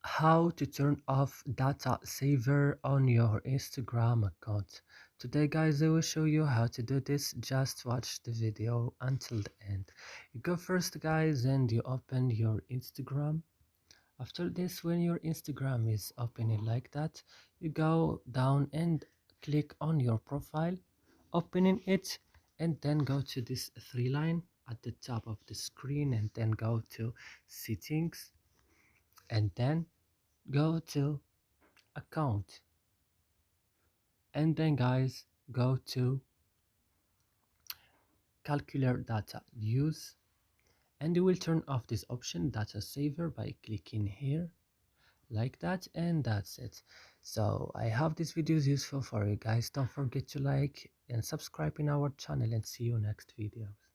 How to turn off data saver on your Instagram account. Today guys, I will show you how to do this. Just watch the video until the end. You go first guys and you open your Instagram. After this, when your Instagram is opening like that, you go down and click on your profile, opening it, and then go to this three line at the top of the screen and then go to settings and then go to account, and then guys go to calculate data use, and you will turn off this option data saver by clicking here like that, and that's it. So I hope this video is useful for you guys. Don't forget to like and subscribe in our channel, and see you next videos.